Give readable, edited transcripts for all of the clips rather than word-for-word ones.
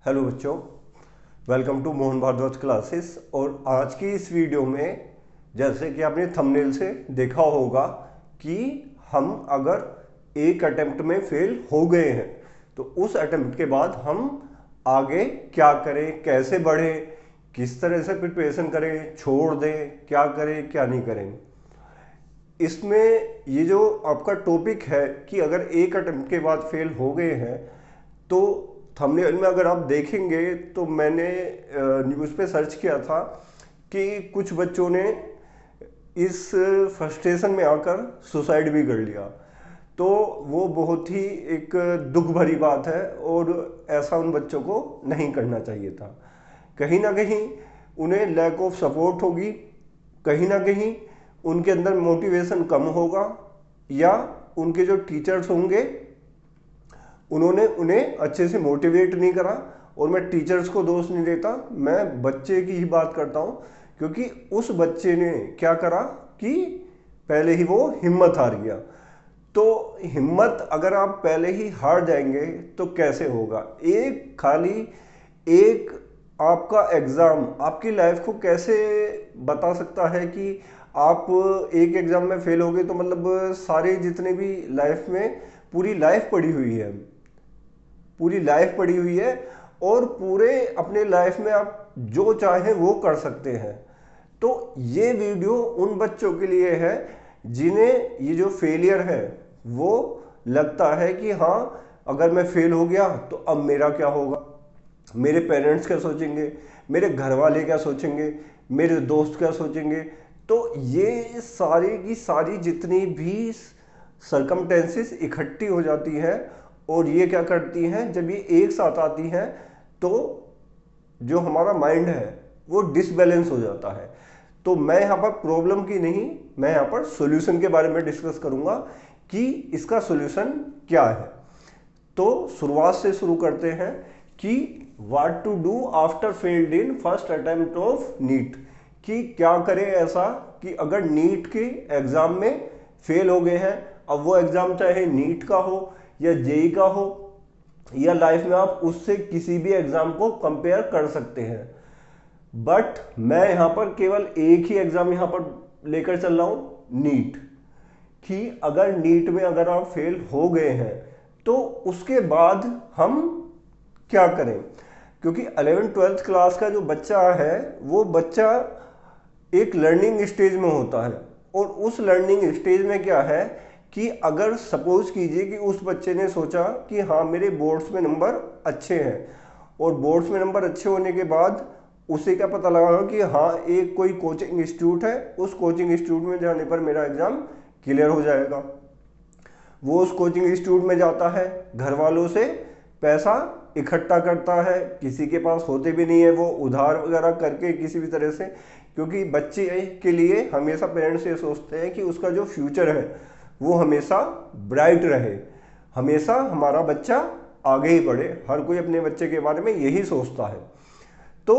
Hello बच्चों, welcome to Mohan Bhardwaj classes. और आज की इस वीडियो में जैसे कि आपने थंबनेल से देखा होगा कि हम अगर एक अटेम्प्ट में फेल हो गए हैं तो उस अटेम्प्ट के बाद हम आगे क्या करें, कैसे बढ़ें, किस तरह से प्रिपरेशन करें, छोड़ दें, क्या करें क्या नहीं करें। इसमें ये जो आपका टॉपिक है कि अगर एक अटेम्प्ट के बाद फेल हो गए हैं तो थंबनेल में अगर आप देखेंगे तो मैंने न्यूज़ पे सर्च किया था कि कुछ बच्चों ने इस फ्रस्ट्रेशन में आकर सुसाइड भी कर लिया। तो वो बहुत ही एक दुख भरी बात है और ऐसा उन बच्चों को नहीं करना चाहिए था। कहीं ना कहीं उन्हें लैक ऑफ सपोर्ट होगी, कहीं ना कहीं उनके अंदर मोटिवेशन कम होगा, या उनके जो टीचर्स होंगे उन्होंने उन्हें अच्छे से मोटिवेट नहीं करा। और मैं टीचर्स को दोष नहीं देता, मैं बच्चे की ही बात करता हूँ, क्योंकि उस बच्चे ने क्या करा कि पहले ही वो हिम्मत हार गया। तो हिम्मत अगर आप पहले ही हार जाएंगे तो कैसे होगा। एक खाली एक आपका एग्ज़ाम आपकी लाइफ को कैसे बता सकता है कि आप एक एग्ज़ाम में फेल हो गए तो मतलब सारे जितने भी लाइफ में पूरी लाइफ पड़ी हुई है, पूरी लाइफ पड़ी हुई है और पूरे अपने लाइफ में आप जो चाहें वो कर सकते हैं। तो ये वीडियो उन बच्चों के लिए है जिन्हें ये जो फेलियर है वो लगता है कि हाँ, अगर मैं फेल हो गया तो अब मेरा क्या होगा, मेरे पेरेंट्स क्या सोचेंगे, मेरे घर वाले क्या सोचेंगे, मेरे दोस्त क्या सोचेंगे। तो ये सारी की सारी जितनी भी सरकमटेंसेस इकट्ठी हो जाती हैं और ये क्या करती हैं, जब ये एक साथ आती हैं तो जो हमारा माइंड है वो डिसबैलेंस हो जाता है। तो मैं यहाँ पर प्रॉब्लम की नहीं, मैं यहाँ पर सॉल्यूशन के बारे में डिस्कस करूँगा कि इसका सॉल्यूशन क्या है। तो शुरुआत से शुरू करते हैं कि what to do after failed in first attempt of NEET, कि क्या करें ऐसा कि अगर नीट के एग्जाम में फेल हो गए हैं, अब वो एग्जाम चाहे नीट का हो या जेई का हो या लाइफ में आप उससे किसी भी एग्जाम को कंपेयर कर सकते हैं। बट मैं यहां पर केवल एक ही एग्जाम यहां पर लेकर चल रहा हूं, नीट, कि अगर नीट में अगर आप फेल हो गए हैं तो उसके बाद हम क्या करें। क्योंकि 11th-12th क्लास का जो बच्चा है वो बच्चा एक लर्निंग स्टेज में होता है और उस लर्निंग स्टेज में क्या है कि अगर सपोज कीजिए कि उस बच्चे ने सोचा कि हाँ मेरे बोर्ड्स में नंबर अच्छे हैं और बोर्ड्स में नंबर अच्छे होने के बाद उसे क्या पता लगा कि हाँ एक कोई कोचिंग इंस्टीट्यूट है, उस कोचिंग इंस्टीट्यूट में जाने पर मेरा एग्जाम क्लियर हो जाएगा। वो उस कोचिंग इंस्टीट्यूट में जाता है, घर वालों से पैसा इकट्ठा करता है, किसी के पास होते भी नहीं है, वो उधार वगैरह करके किसी भी तरह से, क्योंकि बच्चे के लिए हमेशा पेरेंट्स ये सोचते हैं कि उसका जो फ्यूचर है वो हमेशा ब्राइट रहे, हमेशा हमारा बच्चा आगे ही बढ़े। हर कोई अपने बच्चे के बारे में यही सोचता है। तो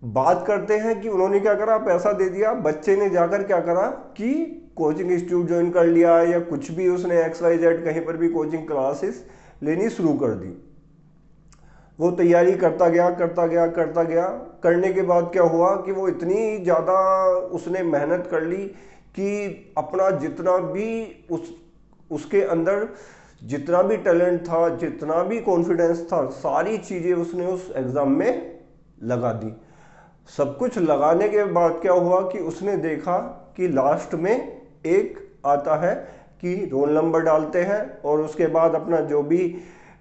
बात करते हैं कि उन्होंने क्या करा, पैसा दे दिया, बच्चे ने जाकर क्या करा कि कोचिंग इंस्टीट्यूट ज्वाइन कर लिया या कुछ भी उसने XYZ कहीं पर भी कोचिंग क्लासेस लेनी शुरू कर दी। वो तैयारी करता गया करता गया करता गया, करने के बाद क्या हुआ कि वो इतनी ज़्यादा उसने मेहनत कर ली कि अपना जितना भी उसके अंदर जितना भी टैलेंट था, जितना भी कॉन्फिडेंस था, सारी चीज़ें उसने उस एग्ज़ाम में लगा दी। सब कुछ लगाने के बाद क्या हुआ कि उसने देखा कि लास्ट में एक आता है कि रोल नंबर डालते हैं और उसके बाद अपना जो भी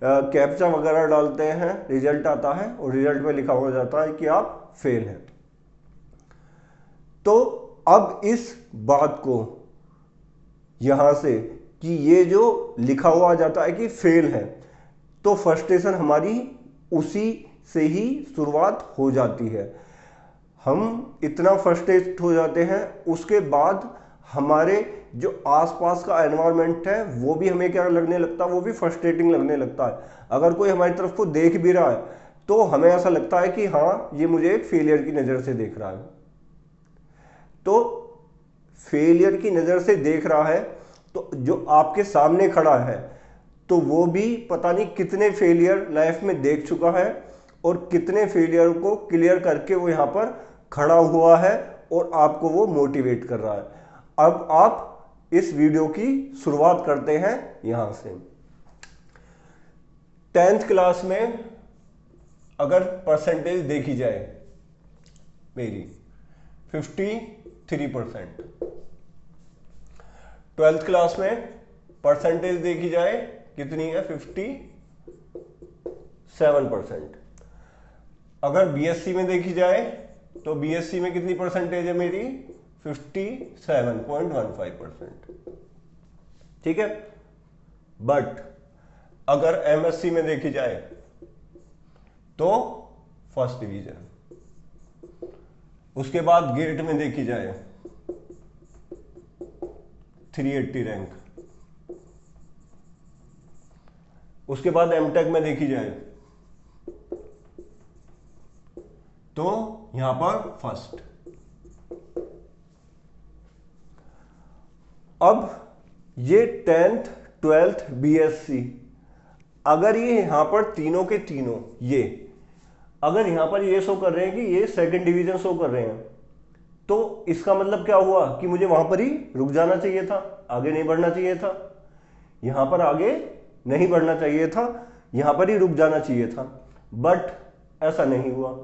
कैप्चा वगैरह डालते हैं, रिजल्ट आता है और रिजल्ट में लिखा हो जाता है कि आप फेल हैं। तो अब इस बात को यहां से कि ये जो लिखा हुआ जाता है कि फेल है, तो फ्रस्ट्रेशन हमारी उसी से ही शुरुआत हो जाती है। हम इतना फ्रस्ट्रेट हो जाते हैं, उसके बाद हमारे जो आसपास का एनवायरनमेंट है वो भी हमें क्या लगने लगता है, वो भी फ्रस्ट्रेटिंग लगने लगता है। अगर कोई हमारी तरफ को देख भी रहा है तो हमें ऐसा लगता है कि हाँ ये मुझे एक फेलियर की नज़र से देख रहा है। तो फेलियर की नज़र से देख रहा है तो जो आपके सामने खड़ा है तो वो भी पता नहीं कितने फेलियर लाइफ में देख चुका है और कितने फेलियर को क्लियर करके वो यहाँ पर खड़ा हुआ है और आपको वो मोटिवेट कर रहा है। अब आप इस वीडियो की शुरुआत करते हैं यहां से। 10th क्लास में अगर परसेंटेज देखी जाए मेरी 53%, 12th क्लास में परसेंटेज देखी जाए कितनी है 57%। अगर बीएससी में देखी जाए तो बीएससी में कितनी परसेंटेज है मेरी 57.15%। ठीक है। बट अगर एमएससी में देखी जाए तो फर्स्ट डिवीजन, उसके बाद गेट में देखी जाए 380 रैंक, उसके बाद एमटेक में देखी जाए तो यहां पर फर्स्ट। अब ये 10th 12th बीएससी, अगर ये यहां पर तीनों के तीनों ये अगर यहां पर ये शो कर रहे हैं कि ये सेकंड डिवीजन शो कर रहे हैं, तो इसका मतलब क्या हुआ कि मुझे वहां पर ही रुक जाना चाहिए था, आगे नहीं बढ़ना चाहिए था। यहां पर आगे नहीं बढ़ना चाहिए था, यहां पर ही रुक जाना चाहिए था। बट ऐसा नहीं हुआ,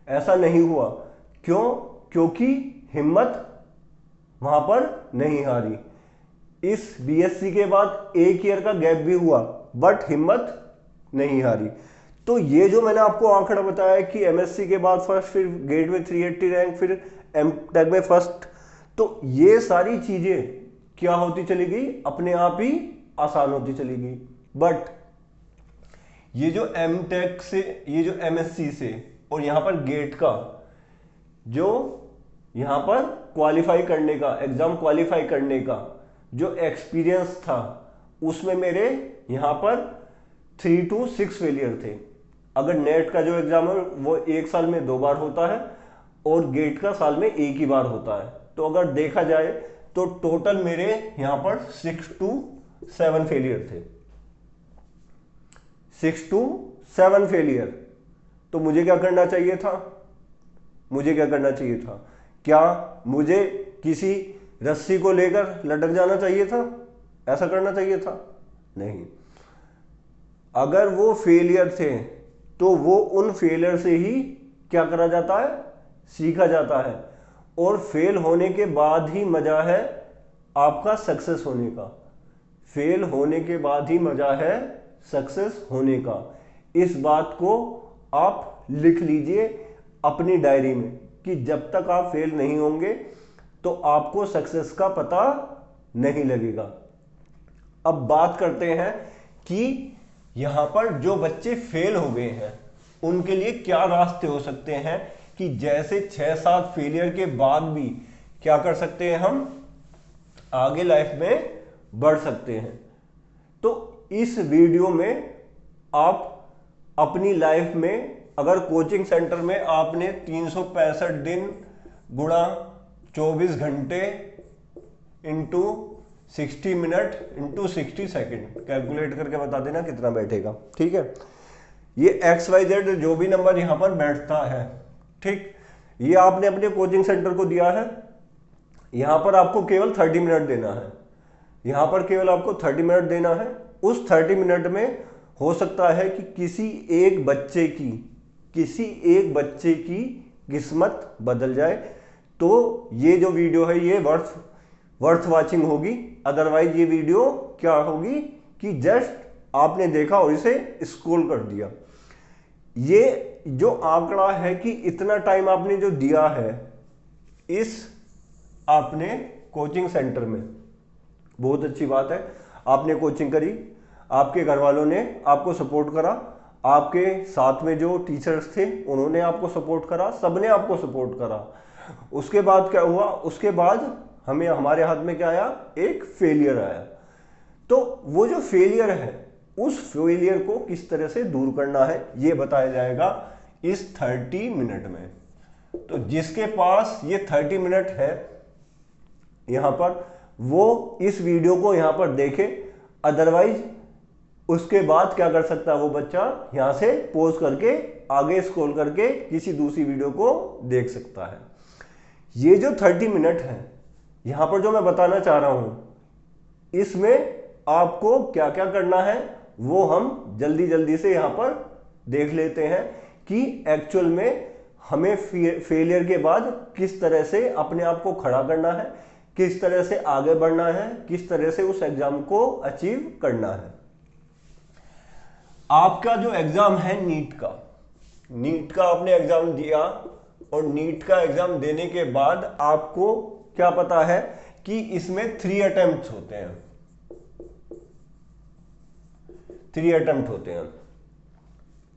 ऐसा नहीं हुआ। क्यों? क्योंकि हिम्मत वहां पर नहीं हारी। इस बीएससी के बाद एक ईयर का गैप भी हुआ बट हिम्मत नहीं हारी। तो ये जो मैंने आपको आंकड़ा बताया कि एमएससी के बाद फर्स्ट, फिर गेट में 380 रैंक, फिर एमटेक में फर्स्ट, तो ये सारी चीजें क्या होती चली गई, अपने आप ही आसान होती चली गई। बट ये जो एमटेक से, ये जो एमएससी से और यहां पर गेट का जो यहां पर क्वालिफाई करने का, एग्जाम क्वालिफाई करने का जो एक्सपीरियंस था, उसमें मेरे यहां पर 3 to 6 फेलियर थे। अगर नेट का जो एग्जाम है वो एक साल में 2 बार होता है और गेट का साल में एक ही बार होता है, तो अगर देखा जाए तो टोटल मेरे यहां पर 6 to 7 फेलियर थे, 6 to 7 फेलियर। तो मुझे क्या करना चाहिए था? मुझे क्या करना चाहिए था? क्या मुझे किसी रस्सी को लेकर लटक जाना चाहिए था? ऐसा करना चाहिए था? नहीं। अगर वो फेलियर थे तो वो उन फेलियर से ही क्या करा जाता है, सीखा जाता है। और फेल होने के बाद ही मजा है आपका सक्सेस होने का। फेल होने के बाद ही मजा है सक्सेस होने का। इस बात को आप लिख लीजिए अपनी डायरी में कि जब तक आप फेल नहीं होंगे तो आपको सक्सेस का पता नहीं लगेगा। अब बात करते हैं कि यहां पर जो बच्चे फेल हो गए हैं उनके लिए क्या रास्ते हो सकते हैं कि जैसे 6-7 फेलियर के बाद भी क्या कर सकते हैं, हम आगे लाइफ में बढ़ सकते हैं। तो इस वीडियो में आप अपनी लाइफ में, अगर कोचिंग सेंटर में आपने 365 दिन गुणा 24 घंटे into 60 minute into 60 second calculate करके बता देना कितना बैठेगा। ठीक है। ये XYZ जो भी नंबर यहां पर बैठता है, ठीक, ये आपने अपने कोचिंग सेंटर को दिया है। यहां पर आपको केवल 30 मिनट देना है, यहां पर केवल आपको 30 मिनट देना है। उस 30 मिनट में हो सकता है कि किसी एक बच्चे की किस्मत बदल जाए। तो ये जो वीडियो है ये वर्थ वाचिंग होगी। अदरवाइज ये वीडियो क्या होगी कि जस्ट आपने देखा और इसे स्क्रॉल कर दिया। ये जो आंकड़ा है कि इतना टाइम आपने जो दिया है इस आपने कोचिंग सेंटर में, बहुत अच्छी बात है। आपने कोचिंग करी, आपके घर वालों ने आपको सपोर्ट करा, आपके साथ में जो टीचर्स थे उन्होंने आपको सपोर्ट करा, सबने आपको सपोर्ट करा। उसके बाद क्या हुआ? उसके बाद हमारे हाथ में क्या आया? एक फेलियर आया। तो वो जो फेलियर है उस फेलियर को किस तरह से दूर करना है ये बताया जाएगा इस 30 मिनट में। तो जिसके पास ये 30 मिनट है यहां पर, वो इस वीडियो को यहां पर देखे। अदरवाइज उसके बाद क्या कर सकता है वो बच्चा, यहां से पॉज करके आगे स्क्रॉल करके किसी दूसरी वीडियो को देख सकता है। ये जो 30 मिनट है यहां पर जो मैं बताना चाह रहा हूं, इसमें आपको क्या क्या करना है वो हम जल्दी जल्दी से यहां पर देख लेते हैं कि एक्चुअल में हमें फेलियर के बाद किस तरह से अपने आप को खड़ा करना है, किस तरह से आगे बढ़ना है, किस तरह से उस एग्जाम को अचीव करना है। आपका जो एग्जाम है नीट का आपने एग्जाम दिया और नीट का एग्जाम देने के बाद आपको क्या पता है कि इसमें 3 अटेम्प्ट होते हैं, 3 अटेम्प्ट होते हैं।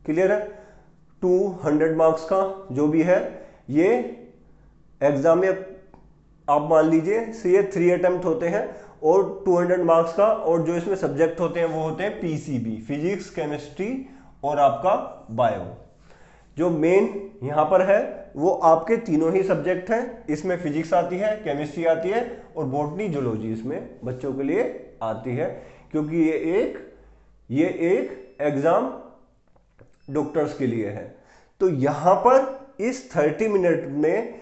क्लियर है? 200 मार्क्स का जो भी है ये एग्जाम में आप मान लीजिए से ये 3 अटेम्प्ट होते हैं और 200 मार्क्स का, और जो इसमें सब्जेक्ट होते हैं वो होते हैं पीसीबी, फिजिक्स, केमिस्ट्री और आपका बायो। जो मेन यहां पर है वो आपके तीनों ही सब्जेक्ट हैं। इसमें फिजिक्स आती है, केमिस्ट्री आती है और बॉटनी, जूलॉजी इसमें बच्चों के लिए आती है, क्योंकि ये एक एग्जाम डॉक्टर्स के लिए है। तो यहां पर इस 30 मिनट में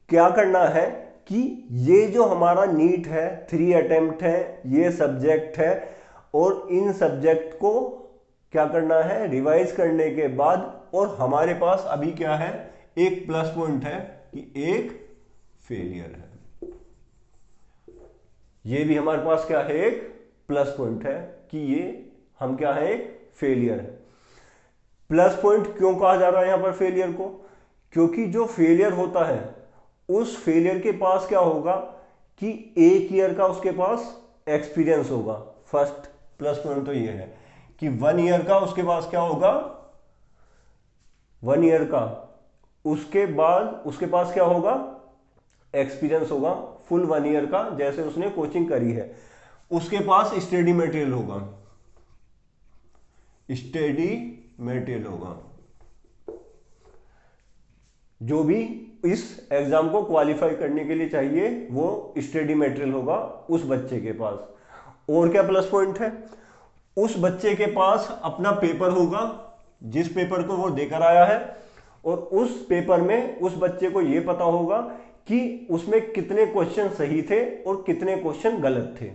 क्या करना है कि ये जो हमारा नीट है 3 अटेम्प्ट है, ये सब्जेक्ट है, और इन सब्जेक्ट को क्या करना है रिवाइज करने के बाद, और हमारे पास अभी क्या है एक प्लस पॉइंट है कि एक फेलियर है। ये भी हमारे पास क्या है एक प्लस पॉइंट है कि ये हम क्या है एक फेलियर है। प्लस पॉइंट क्यों कहा जा रहा है यहां पर फेलियर को? क्योंकि जो फेलियर होता है उस फेलियर के पास क्या होगा कि 1 ईयर का उसके पास एक्सपीरियंस होगा। फर्स्ट प्लस पॉइंट तो ये है कि 1 ईयर का उसके पास क्या होगा, 1 ईयर का उसके बाद उसके पास क्या होगा एक्सपीरियंस होगा फुल 1 ईयर का, जैसे उसने कोचिंग करी है। उसके पास स्टडी मटेरियल होगा, स्टडी मटेरियल होगा, जो भी इस एग्जाम को क्वालिफाई करने के लिए चाहिए वो स्टडी मटेरियल होगा उस बच्चे के पास। और क्या प्लस पॉइंट है, उस बच्चे के पास अपना पेपर होगा जिस पेपर को वो देकर आया है, और उस पेपर में उस बच्चे को यह पता होगा कि उसमें कितने क्वेश्चन सही थे और कितने क्वेश्चन गलत थे।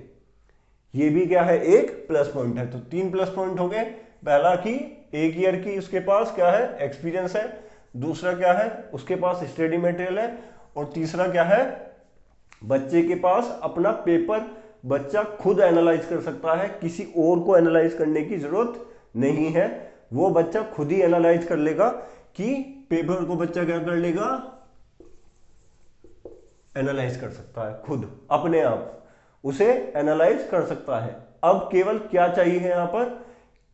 ये भी क्या है एक प्लस पॉइंट है। तो 3 प्लस पॉइंट हो गए। पहला कि 1 ईयर की उसके पास क्या है एक्सपीरियंस है, दूसरा क्या है उसके पास स्टडी मटेरियल है, और तीसरा क्या है बच्चे के पास अपना पेपर बच्चा खुद एनालाइज कर सकता है, किसी और को एनालाइज करने की जरूरत नहीं है। वो बच्चा खुद ही एनालाइज कर लेगा कि पेपर को बच्चा क्या कर लेगा एनालाइज कर सकता है, खुद अपने आप उसे एनालाइज कर सकता है। अब केवल क्या चाहिए यहां पर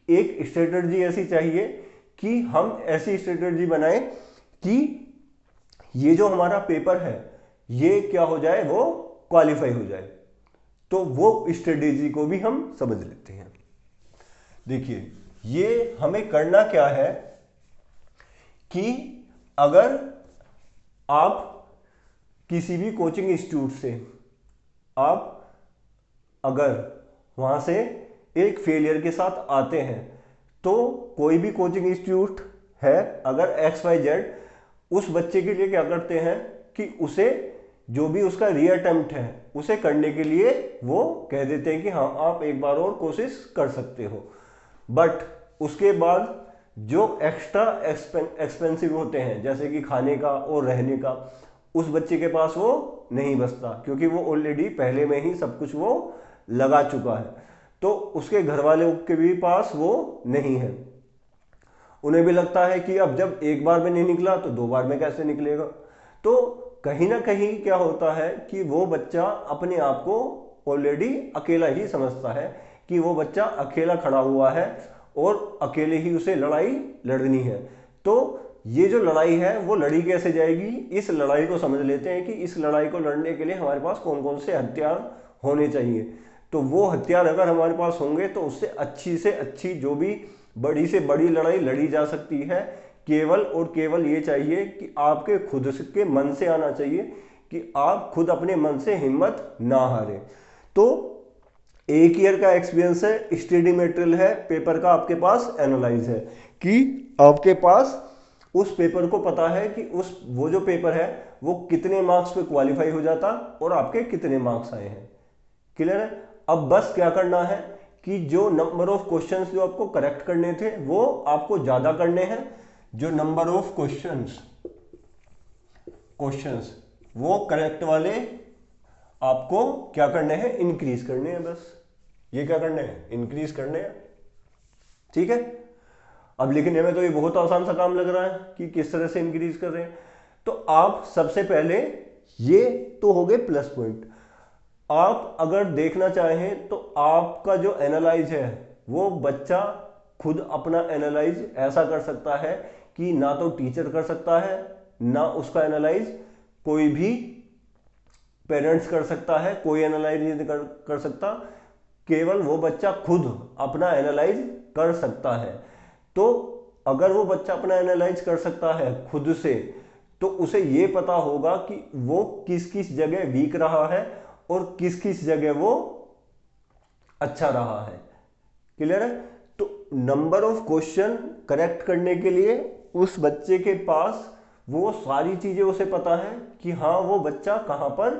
एक स्ट्रेटजी ऐसी चाहिए कि हम ऐसी स्ट्रेटजी बनाएं कि ये जो हमारा पेपर है ये क्या हो जाए वो क्वालिफाई हो जाए। तो वो स्ट्रेटजी को भी हम समझ लेते हैं। देखिए ये हमें करना क्या है कि अगर आप किसी भी कोचिंग इंस्टीट्यूट से आप अगर वहां से एक फेलियर के साथ आते हैं, तो कोई भी कोचिंग इंस्टीट्यूट है अगर XYZ उस बच्चे के लिए क्या करते हैं कि उसे जो भी उसका रीअटेम्प्ट है उसे करने के लिए वो कह देते हैं कि हाँ आप एक बार और कोशिश कर सकते हो। बट उसके बाद जो एक्स्ट्रा एक्सपेंसिव होते हैं जैसे कि खाने का और रहने का, उस बच्चे के पास वो नहीं बचता, क्योंकि वो ऑलरेडी पहले में ही सब कुछ वो लगा चुका है। तो उसके घर वालों के भी पास वो नहीं है। उन्हें भी लगता है कि अब जब एक बार में नहीं निकला तो 2 बार में कैसे निकलेगा। तो कहीं ना कहीं क्या होता है कि वो बच्चा अपने आप को ऑलरेडी अकेला ही समझता है कि वो बच्चा अकेला खड़ा हुआ है और अकेले ही उसे लड़ाई लड़नी है। तो ये जो लड़ाई है वो लड़ी कैसे जाएगी, इस लड़ाई को समझ लेते हैं कि इस लड़ाई को लड़ने के लिए हमारे पास कौन कौन से हथियार होने चाहिए। तो वो हथियार अगर हमारे पास होंगे तो उससे अच्छी जो भी बड़ी से बड़ी लड़ाई लड़ी जा सकती है। केवल और केवल ये चाहिए कि आपके खुद के मन से आना चाहिए कि आप खुद अपने मन से हिम्मत ना हारें। तो 1 ईयर का एक्सपीरियंस है, स्टडी मटेरियल है, पेपर का आपके पास एनालाइज है कि आपके पास उस पेपर को पता है कि वो जो पेपर है वो कितने मार्क्स पे क्वालिफाई हो जाता और आपके कितने मार्क्स आए हैं। क्लियर है। अब बस क्या करना है कि जो नंबर ऑफ क्वेश्चंस जो आपको करेक्ट करने थे वो आपको ज्यादा करने हैं, जो नंबर ऑफ क्वेश्चंस वो करेक्ट वाले आपको क्या करने हैं, इंक्रीज करने हैं। बस ये क्या करने हैं, इंक्रीज करने हैं। ठीक है। अब लिखने में तो ये बहुत आसान सा काम लग रहा है कि किस तरह से इंक्रीज कर रहे हैं। तो आप सबसे पहले, ये तो हो गए प्लस पॉइंट। आप अगर देखना चाहें तो आपका जो एनालाइज है वो बच्चा खुद अपना एनालाइज ऐसा कर सकता है कि ना तो टीचर कर सकता है, ना उसका एनालाइज कोई भी पेरेंट्स कर सकता है, कोई एनालाइज नहीं कर सकता, केवल वो बच्चा खुद अपना एनालाइज कर सकता है। तो अगर वो बच्चा अपना एनालाइज कर सकता है खुद से, तो उसे ये पता होगा कि वो किस किस जगह वीक रहा है और किस किस जगह वो अच्छा रहा है। क्लियर है। तो नंबर ऑफ क्वेश्चन करेक्ट करने के लिए उस बच्चे के पास वो सारी चीजें उसे पता है कि हाँ वो बच्चा कहां पर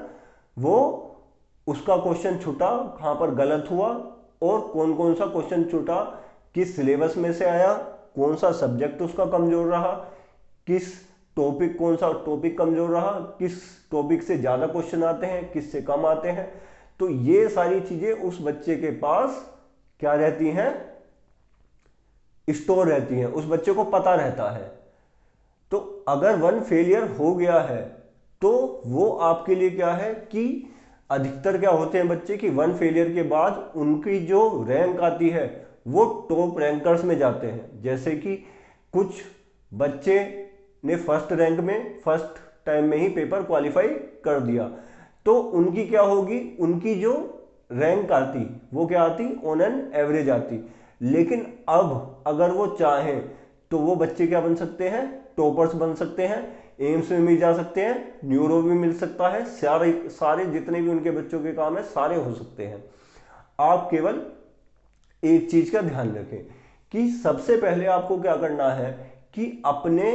वो उसका क्वेश्चन छूटा, कहां पर गलत हुआ और कौन कौन सा क्वेश्चन छूटा, किस सिलेबस में से आया, कौन सा सब्जेक्ट उसका कमजोर रहा, किस टॉपिक, कौन सा टॉपिक कमजोर रहा, किस टॉपिक से ज्यादा क्वेश्चन आते हैं, किस से कम आते हैं। तो ये सारी चीजें उस बच्चे के पास क्या रहती हैं, स्टोर रहती हैं, उस बच्चे को पता रहता है। तो अगर वन फेलियर हो गया है तो वो आपके लिए क्या है कि अधिकतर क्या होते हैं बच्चे कि वन फेलियर के बाद उनकी जो रैंक आती है वो टॉप रैंकर्स में जाते हैं। जैसे कि कुछ बच्चे ने फर्स्ट रैंक में फर्स्ट टाइम में ही पेपर क्वालिफाई कर दिया, तो उनकी क्या होगी, उनकी जो रैंक आती वो क्या आती, ऑन एन एवरेज आती। लेकिन अब अगर वो चाहें तो वो बच्चे क्या बन सकते हैं, टॉपर्स बन सकते हैं, एम्स में मिल जा सकते हैं, न्यूरो भी मिल सकता है, सारे सारे जितने भी उनके बच्चों के काम है सारे हो सकते हैं। आप केवल एक चीज का ध्यान रखें कि सबसे पहले आपको क्या करना है कि अपने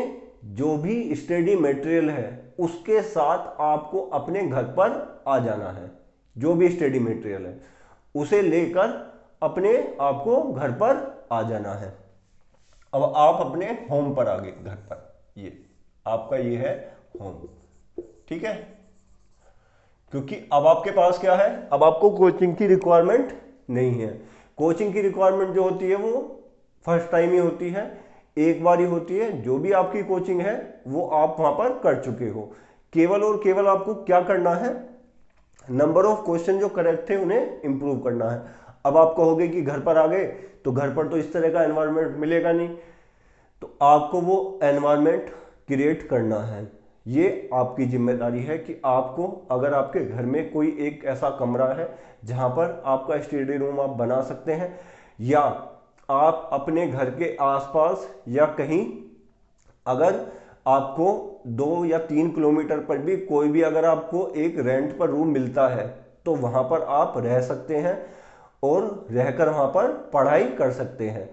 जो भी स्टडी मटेरियल है उसके साथ आपको अपने घर पर आ जाना है। जो भी स्टडी मटेरियल है उसे लेकर अपने आपको घर पर आ जाना है। अब आप अपने होम पर आ गए, घर पर, ये आपका ये है होम। ठीक है। क्योंकि अब आपके पास क्या है, अब आपको कोचिंग की रिक्वायरमेंट नहीं है। कोचिंग की रिक्वायरमेंट जो होती है वो फर्स्ट टाइम ही होती है, एक बार ही होती है। जो भी आपकी कोचिंग है वो आप वहां पर कर चुके हो। केवल और केवल आपको क्या करना है, नंबर ऑफ क्वेश्चन जो करेक्ट थे उन्हें इंप्रूव करना है। अब आप कहोगे कि घर पर आ गए तो घर पर तो इस तरह का एनवायरनमेंट मिलेगा नहीं, तो आपको वो एनवायरनमेंट क्रिएट करना है। ये आपकी जिम्मेदारी है कि आपको, अगर आपके घर में कोई एक ऐसा कमरा है जहां पर आपका स्टडी रूम आप बना सकते हैं, या आप अपने घर के आसपास या कहीं अगर आपको 2 या 3 किलोमीटर पर भी कोई भी अगर आपको एक रेंट पर रूम मिलता है तो वहां पर आप रह सकते हैं और रहकर वहां पर पढ़ाई कर सकते हैं।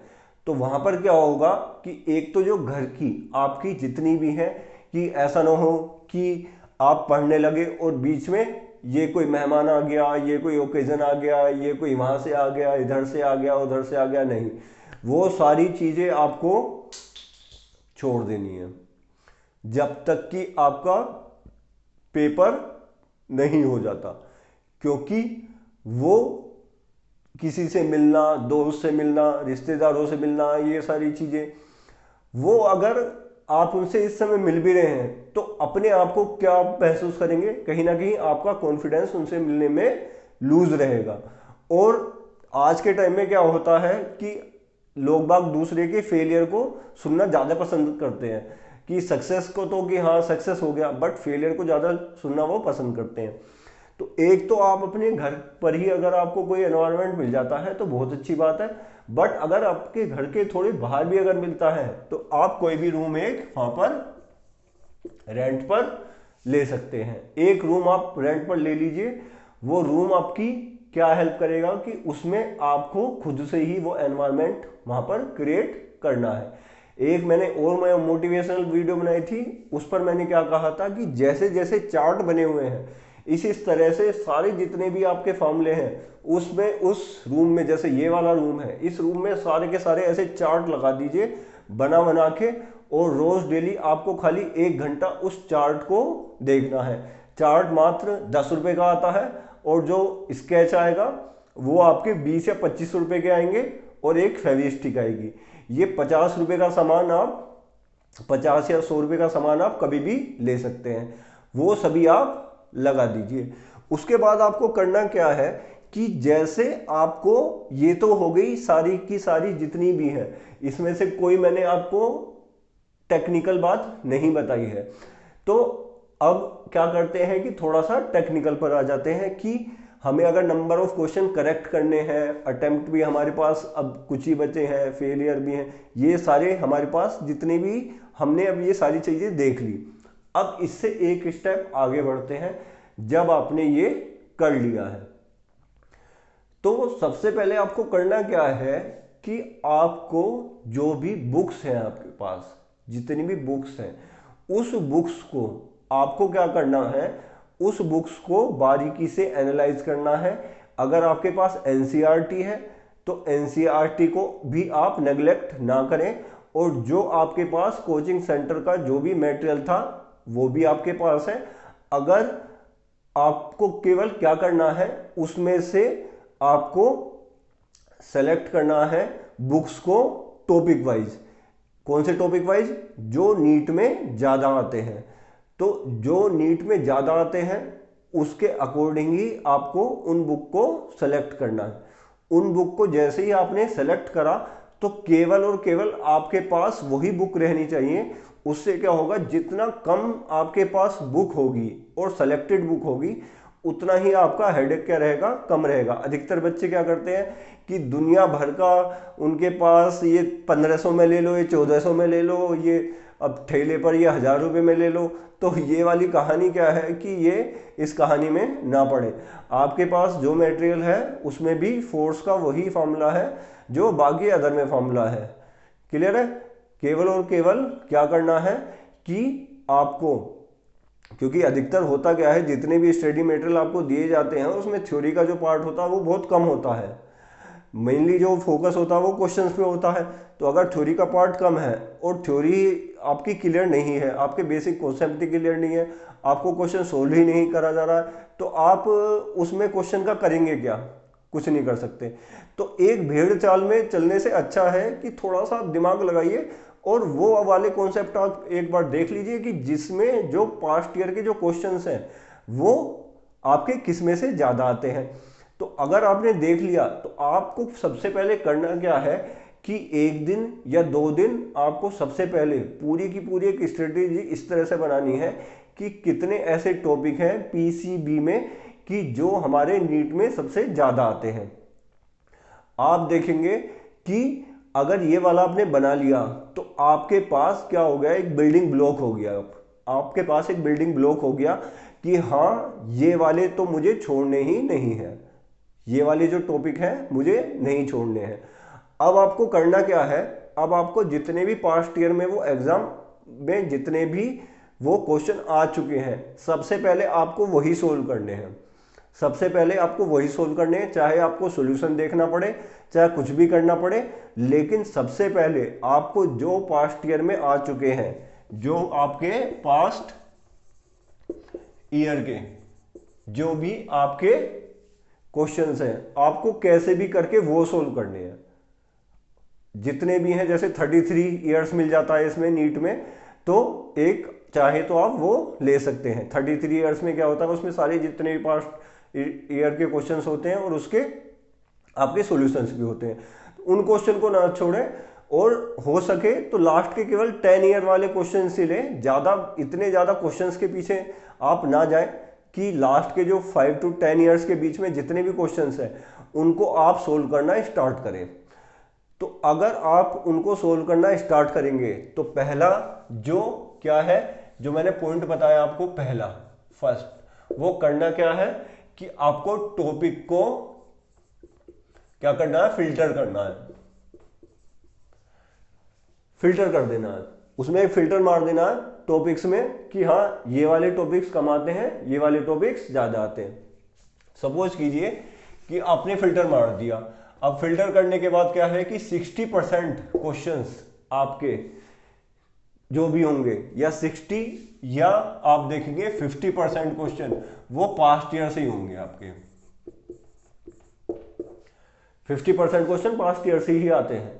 तो वहां पर क्या होगा कि एक तो जो घर की आपकी जितनी भी है, कि ऐसा ना हो कि आप पढ़ने लगे और बीच में ये कोई मेहमान आ गया, ये कोई ओकेजन आ गया, ये कोई वहां से आ गया, इधर से आ गया, उधर से आ गया, नहीं, वो सारी चीजें आपको छोड़ देनी है जब तक कि आपका पेपर नहीं हो जाता। क्योंकि वो किसी से मिलना, दोस्त से मिलना, रिश्तेदारों से मिलना, ये सारी चीजें, वो अगर आप उनसे इस समय मिल भी रहे हैं तो अपने आप को क्या महसूस करेंगे, कहीं ना कहीं आपका कॉन्फिडेंस उनसे मिलने में लूज रहेगा। और आज के टाइम में क्या होता है कि लोग बाग दूसरे के फेलियर को सुनना ज्यादा पसंद करते हैं, कि सक्सेस को तो कि हाँ सक्सेस हो गया, बट फेलियर को ज्यादा सुनना वो पसंद करते हैं। तो एक तो आप अपने घर पर ही अगर आपको कोई एनवायरनमेंट मिल जाता है तो बहुत अच्छी बात है, बट अगर आपके घर के थोड़े बाहर भी अगर मिलता है तो आप कोई भी रूम एक वहां पर रेंट पर ले सकते हैं। एक रूम आप रेंट पर ले लीजिए, वो रूम आपकी क्या हेल्प करेगा कि उसमें आपको खुद से ही वो एनवायरनमेंट वहां पर क्रिएट करना है। एक मैंने और मोटिवेशनल वीडियो बनाई थी, उस पर मैंने क्या कहा था कि जैसे जैसे चार्ट बने हुए हैं इस तरह से सारे जितने भी आपके फॉर्मूले हैं उसमें उस रूम में, जैसे ये वाला रूम है, इस रूम में सारे के सारे ऐसे चार्ट लगा दीजिए बना बना के, और रोज डेली आपको खाली 1 घंटा उस चार्ट को देखना है। चार्ट मात्र 10 रुपए का आता है और जो स्केच आएगा वो आपके 20 या 25 रुपए के आएंगे और एक फेविस्टिक आएगी। ये 50 रुपए का सामान आप 50 या 100 रुपए का सामान आप कभी भी ले सकते हैं, वो सभी आप लगा दीजिए। उसके बाद आपको करना क्या है कि जैसे आपको, ये तो हो गई सारी की सारी जितनी भी है, इसमें से कोई मैंने आपको टेक्निकल बात नहीं बताई है। तो अब क्या करते हैं कि थोड़ा सा टेक्निकल पर आ जाते हैं कि हमें अगर नंबर ऑफ क्वेश्चन करेक्ट करने हैं, अटेम्प्ट भी हमारे पास अब कुछ ही बचे हैं, फेलियर भी हैं, ये सारे हमारे पास जितने भी हमने अब ये सारी चीजें देख ली। अब इससे एक स्टेप आगे बढ़ते हैं। जब आपने ये कर लिया है तो सबसे पहले आपको करना क्या है कि आपको जो भी बुक्स हैं आपके पास, जितनी भी बुक्स हैं, उस बुक्स को आपको क्या करना है, उस बुक्स को बारीकी से एनालाइज करना है। अगर आपके पास एनसीईआरटी है तो एनसीईआरटी को भी आप नेग्लेक्ट ना करें, और जो आपके पास कोचिंग सेंटर का जो भी मटेरियल था वो भी आपके पास है। अगर आपको केवल क्या करना है, उसमें से आपको सेलेक्ट करना है बुक्स को टॉपिक वाइज। कौन से टॉपिक वाइज? जो नीट में ज्यादा आते हैं। तो जो नीट में ज्यादा आते हैं उसके अकॉर्डिंग ही आपको उन बुक को सेलेक्ट करना है। उन बुक को जैसे ही आपने सेलेक्ट करा तो केवल और केवल आपके पास वही बुक रहनी चाहिए। उससे क्या होगा, जितना कम आपके पास बुक होगी और सेलेक्टेड बुक होगी उतना ही आपका हेडेक क्या रहेगा, कम रहेगा। अधिकतर बच्चे क्या करते हैं कि दुनिया भर का उनके पास, ये 1500 में ले लो, ये 1400 में ले लो, ये अब ठेले पर ये 1000 रुपये में ले लो। तो ये वाली कहानी क्या है कि ये इस कहानी में ना पड़े। आपके पास जो मटेरियल है उसमें भी फोर्स का वही फॉर्मूला है जो बाकी अदर में फॉर्मूला है। क्लियर है? केवल और केवल क्या करना है कि आपको, क्योंकि अधिकतर होता क्या है, जितने भी स्टडी मटेरियल आपको दिए जाते हैं उसमें थ्योरी का जो पार्ट होता है वो बहुत कम होता है। मेनली जो फोकस होता है वो क्वेश्चंस पे होता है। तो अगर थ्योरी का पार्ट कम है और थ्योरी आपकी क्लियर नहीं है, आपके बेसिक कॉन्सेप्ट ही क्लियर नहीं है, आपको क्वेश्चन सोल्व ही नहीं करा जा रहा है, तो आप उसमें क्वेश्चन का करेंगे क्या? कुछ नहीं कर सकते। तो एक भेड़ चाल में चलने से अच्छा है कि थोड़ा सा दिमाग लगाइए और वो वाले कॉन्सेप्ट आप एक बार देख लीजिए कि जिसमें जो पास्ट ईयर के जो क्वेश्चंस हैं वो आपके किस में से ज्यादा आते हैं। तो अगर आपने देख लिया तो आपको सबसे पहले करना क्या है कि 1 दिन या 2 दिन आपको सबसे पहले पूरी की पूरी एक स्ट्रेटेजी इस तरह से बनानी है कि कितने ऐसे टॉपिक हैं पीसीबी में कि जो हमारे नीट में सबसे ज्यादा आते हैं। आप देखेंगे कि अगर ये वाला आपने बना लिया तो आपके पास क्या हो गया, एक बिल्डिंग ब्लॉक हो गया। आपके पास एक बिल्डिंग ब्लॉक हो गया कि हाँ ये वाले तो मुझे छोड़ने ही नहीं है, ये वाले जो टॉपिक हैं मुझे नहीं छोड़ने हैं। अब आपको करना क्या है, अब आपको जितने भी पास्ट ईयर में वो एग्जाम में जितने भी वो क्वेश्चन आ चुके हैं सबसे पहले आपको वही सोल्व करने हैं। सबसे पहले आपको वही सोल्व करने हैं, चाहे आपको सॉल्यूशन देखना पड़े, चाहे कुछ भी करना पड़े, लेकिन सबसे पहले आपको जो पास्ट ईयर में आ चुके हैं, जो आपके पास्ट ईयर के जो भी आपके क्वेश्चंस हैं, आपको कैसे भी करके वो सोल्व करने हैं। जितने भी हैं, जैसे 33 ईयर्स मिल जाता है इसमें नीट में, तो एक चाहे तो आप वो ले सकते हैं। 33 ईयर्स में क्या होता है, उसमें सारे जितने भी पास्ट ईयर के क्वेश्चंस होते हैं और उसके आपके सॉल्यूशंस भी होते हैं। उन क्वेश्चन को ना छोड़ें और हो सके तो लास्ट के केवल 10 ईयर वाले क्वेश्चन से लें। ज्यादा इतने ज्यादा क्वेश्चंस के पीछे आप ना जाएं कि लास्ट के जो 5 to 10 ईयर्स के बीच में जितने भी क्वेश्चंस हैं उनको आप सोल्व करना स्टार्ट करें। तो अगर आप उनको सोल्व करना स्टार्ट करेंगे तो पहला जो क्या है, जो मैंने पॉइंट बताया आपको, पहला फर्स्ट वो करना क्या है कि आपको टॉपिक को क्या करना है, फिल्टर करना है, फिल्टर कर देना है। उसमें एक फिल्टर मार देना है टॉपिक्स में कि हाँ ये वाले टॉपिक्स कम आते हैं, ये वाले टॉपिक्स ज्यादा आते हैं। सपोज कीजिए कि आपने फिल्टर मार दिया। अब फिल्टर करने के बाद क्या है कि 60% क्वेश्चंस आपके जो भी होंगे, या 60 या आप देखेंगे 50% क्वेश्चन वो पास्ट ईयर से ही होंगे आपके। 50% क्वेश्चन पास्ट ईयर से ही आते हैं,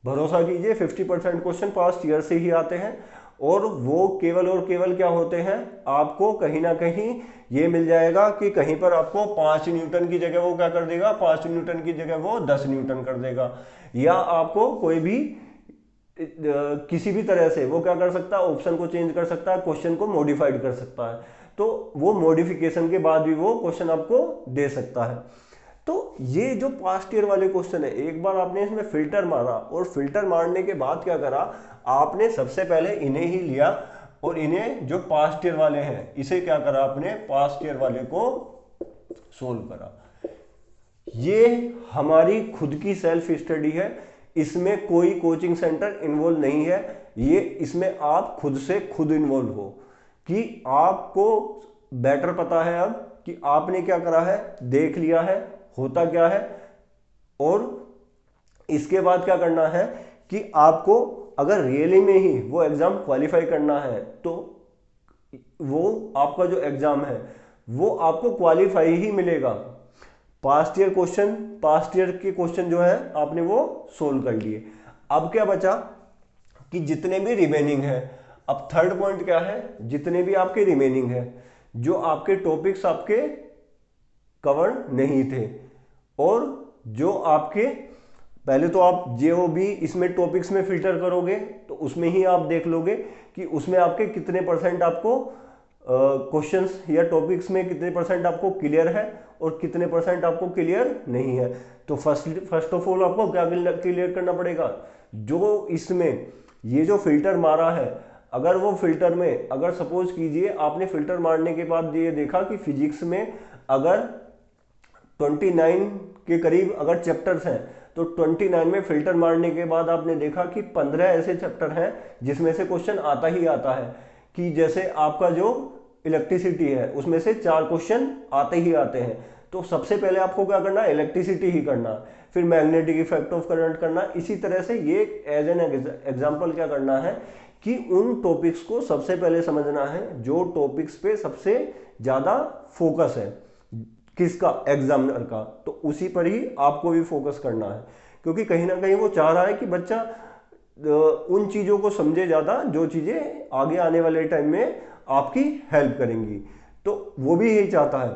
भरोसा कीजिए 50% क्वेश्चन पास्ट ईयर से ही आते हैं। और वो केवल और केवल क्या होते हैं, आपको कहीं ना कहीं ये मिल जाएगा कि कहीं पर आपको 5 न्यूटन की जगह वो क्या कर देगा, 5 न्यूटन की जगह वो 10 न्यूटन कर देगा। या आपको कोई भी किसी भी तरह से वो क्या कर सकता है, ऑप्शन को चेंज कर सकता है, क्वेश्चन को मॉडिफाइड कर सकता है। तो वो मॉडिफिकेशन के बाद भी वो क्वेश्चन आपको दे सकता है। तो ये जो पास्ट ईयर वाले क्वेश्चन है, एक बार आपने इसमें फिल्टर मारा और फिल्टर मारने के बाद क्या करा, आपने सबसे पहले इन्हें ही लिया और इन्हें जो पास्ट ईयर वाले हैं इसे क्या करा, आपने पास्ट ईयर वाले को सोल्व करा। ये हमारी खुद की सेल्फ स्टडी है, इसमें कोई कोचिंग सेंटर इन्वॉल्व नहीं है। ये इसमें आप खुद से खुद इन्वॉल्व हो कि आपको बेटर पता है अब कि आपने क्या करा है, देख लिया है होता क्या है। और इसके बाद क्या करना है कि आपको अगर रियली में ही वो एग्जाम क्वालिफाई करना है तो वो आपका जो एग्जाम है वो आपको क्वालिफाई ही मिलेगा। Past year question, past year के क्वेश्चन जो है आपने वो सोल्व कर लिए। अब क्या बचा कि जितने भी रिमेनिंग है, अब थर्ड पॉइंट क्या है, जितने भी आपके रिमेनिंग है, जो आपके टॉपिक्स आपके कवर नहीं थे और जो आपके पहले तो आप जो भी इसमें टॉपिक्स में फिल्टर करोगे तो उसमें ही आप देख लोगे कि उसमें आपके कितने परसेंट आपको क्वेश्चंस या टॉपिक्स में कितने परसेंट आपको क्लियर है और कितने परसेंट आपको क्लियर नहीं है। तो फर्स्ट ऑफ ऑल आपको क्या क्लियर करना पड़ेगा, जो इसमें ये जो फिल्टर मारा है, अगर वो फिल्टर में अगर सपोज कीजिए आपने फिल्टर मारने के बाद ये देखा कि फिजिक्स में अगर 29 के करीब अगर चैप्टर्स हैं तो 29 में फिल्टर मारने के बाद आपने देखा कि 15 ऐसे चैप्टर हैं जिसमें से क्वेश्चन आता ही आता है। कि जैसे आपका जो इलेक्ट्रिसिटी है उसमें से 4 क्वेश्चन आते ही आते हैं, तो सबसे पहले आपको क्या करना है, इलेक्ट्रिसिटी ही करना, फिर मैग्नेटिक इफेक्ट ऑफ करंट करना। इसी तरह से ये एज एन एग्जाम्पल क्या करना है कि उन टॉपिक्स को सबसे पहले समझना है जो टॉपिक्स पे सबसे ज्यादा फोकस है किसका, एग्जामिनर का, तो उसी पर ही आपको भी फोकस करना है। क्योंकि कहीं ना कहीं वो चाह रहा है कि बच्चा उन चीजों को समझे ज्यादा जो चीजें आगे आने वाले टाइम में आपकी हेल्प करेंगी, तो वो भी यही चाहता है।